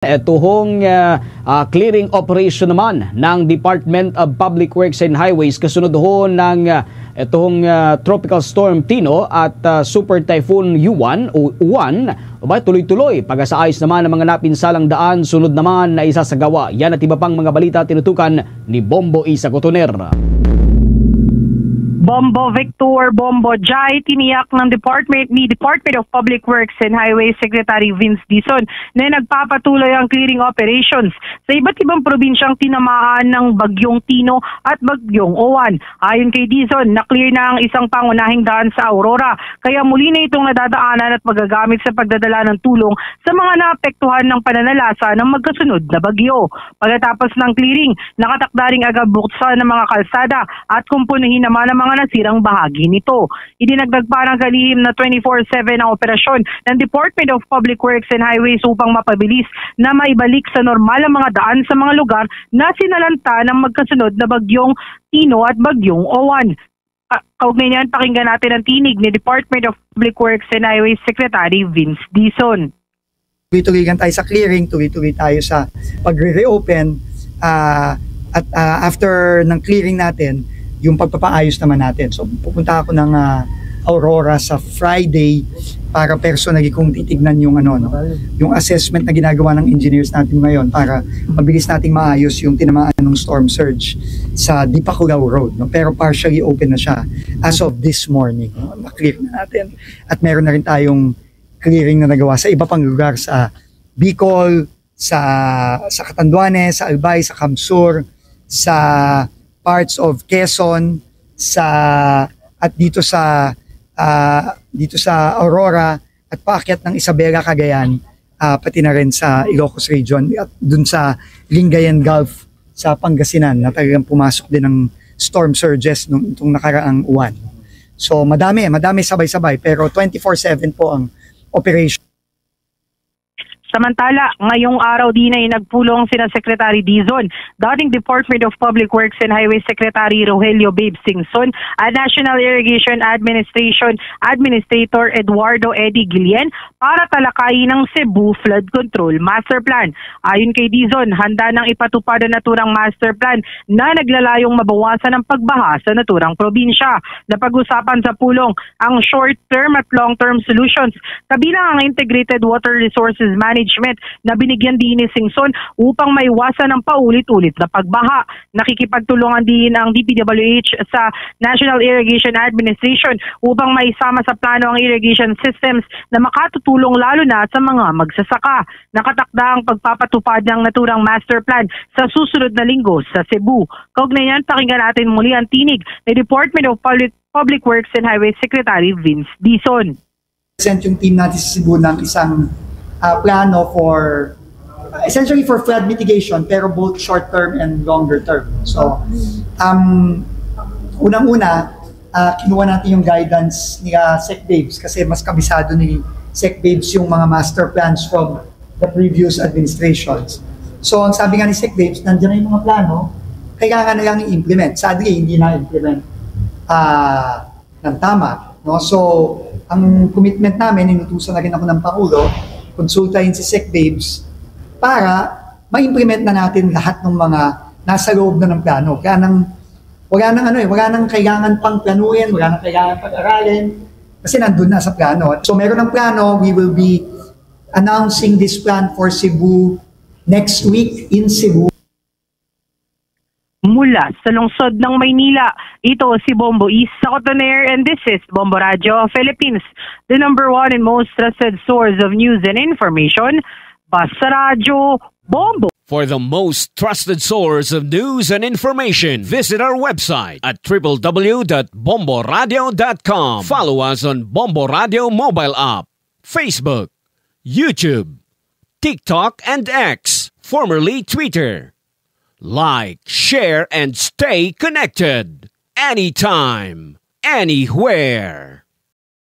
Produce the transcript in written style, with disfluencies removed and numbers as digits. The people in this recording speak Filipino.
Ituhong clearing operation naman ng Department of Public Works and Highways kasunod ho ng itong Tropical Storm Tino at Super Typhoon Uwan o Uwan. Tuloy-tuloy pag-asaayos naman ng mga napinsalang daan, sunod naman na isasagawa. Yan at iba pang mga balita tinutukan ni Bombo Isa Cotoner. Bombo Victor, Bombo Jai, tiniyak ng Department of Public Works and Highways Secretary Vince Dizon na nagpapatuloy ang clearing operations sa iba't ibang probinsyang tinamaan ng Bagyong Tino at Bagyong Uwan. Ayon kay Dizon, na-clear na ang isang pangunahing daan sa Aurora, kaya muli na itong nadadaanan at magagamit sa pagdadala ng tulong sa mga naapektuhan ng pananalasa ng magkasunod na bagyo. Pagkatapos ng clearing, nakatakda ring agad buksan ng mga kalsada at kumpunuhin naman ang mga nasirang bahagi nito. Idinagdag pa ng kalihim na 24/7 ang operasyon ng Department of Public Works and Highways upang mapabilis na maibalik sa normal ang mga daan sa mga lugar na sinalanta ng magkasunod na Bagyong Tino at Bagyong Uwan. Kaugnay niyan, pakinggan natin ang tinig ni Department of Public Works and Highways Secretary Vince Dizon. Tuloy-tuloy tayo sa clearing, tuloy-tuloy tayo sa pag-reopen at after ng clearing natin, yung pagpapaayos naman natin. So pupunta ako ng Aurora sa Friday para personally kung titignan yung yung assessment na ginagawa ng engineers natin ngayon para mabilis nating maayos yung tinamaan ng storm surge sa Dipaculaw Road. Pero partially open na siya as of this morning. Na-clear na natin. At meron na rin tayong clearing na nagawa sa iba pang lugar sa Bicol, sa Catanduanes, sa Albay, sa Camsur, sa parts of Quezon, at dito sa Aurora at paakyat ng Isabela, Cagayan, pati na rin sa Ilocos Region at dun sa Lingayen Gulf sa Pangasinan na talagang pumasok din ng storm surges nung nakaraang uwan. So madami sabay-sabay pero 24/7 po ang operation. Samantala, ngayong araw din ay nagpulong sina Secretary Dizon, dating Department of Public Works and Highways Secretary Rogelio Babe Singson at National Irrigation Administration Administrator Eduardo Eddie Guillen para talakayin ang Cebu Flood Control Master Plan. Ayon kay Dizon, handa nang ipatupad ang naturang master plan na naglalayong mabawasan ang pagbaha sa naturang probinsya. Napag-usapan sa pulong ang short-term at long-term solutions, kabilang ang Integrated Water Resources Management na binigyan din ni Singson upang maiwasan ang paulit-ulit na pagbaha. Nakikipagtulungan din ang DPWH sa National Irrigation Administration upang maisama sa plano ang irrigation systems na makatutulong lalo na sa mga magsasaka. Nakatakda ang pagpapatupad ng naturang master plan sa susunod na linggo sa Cebu. Kaugnay niyan, pakinggan natin muli ang tinig ni Department of Public Works and Highways Secretary Vince Dizon. Present yung team natin sa Cebu ng isang plano for essentially for flood mitigation pero both short term and longer term. So unang-una kinuha natin yung guidance ni Sec Babes kasi mas kabisado ni Sec Babes yung mga master plans from the previous administrations. So ang sabi nga ni Sec Babes, nandiyan na yung mga plano, kailangan na lang i-implement. Sadly, hindi na-implement ng tama. No? So ang commitment namin, inutusan na rin ako ng Pangulo, konsultahin si Sec Babes para ma-implement na natin lahat ng mga nasa loob na ng plano. Wala nang kailangan pang planuhin, wala nang kailangan pag-aralin kasi nandun na sa plano. So meron ng plano, we will be announcing this plan for Cebu next week in Cebu. Mula sa lungsod ng Maynila, ito si Bombo Isa Cotoner and this is Bombo Radio Philippines, the #1 and most trusted source of news and information. Basta Radio Bombo. For the most trusted source of news and information, visit our website at www.bomboradio.com. Follow us on Bombo Radio mobile app, Facebook, YouTube, TikTok, and X, formerly Twitter. Like, share, and stay connected. Anytime, anywhere.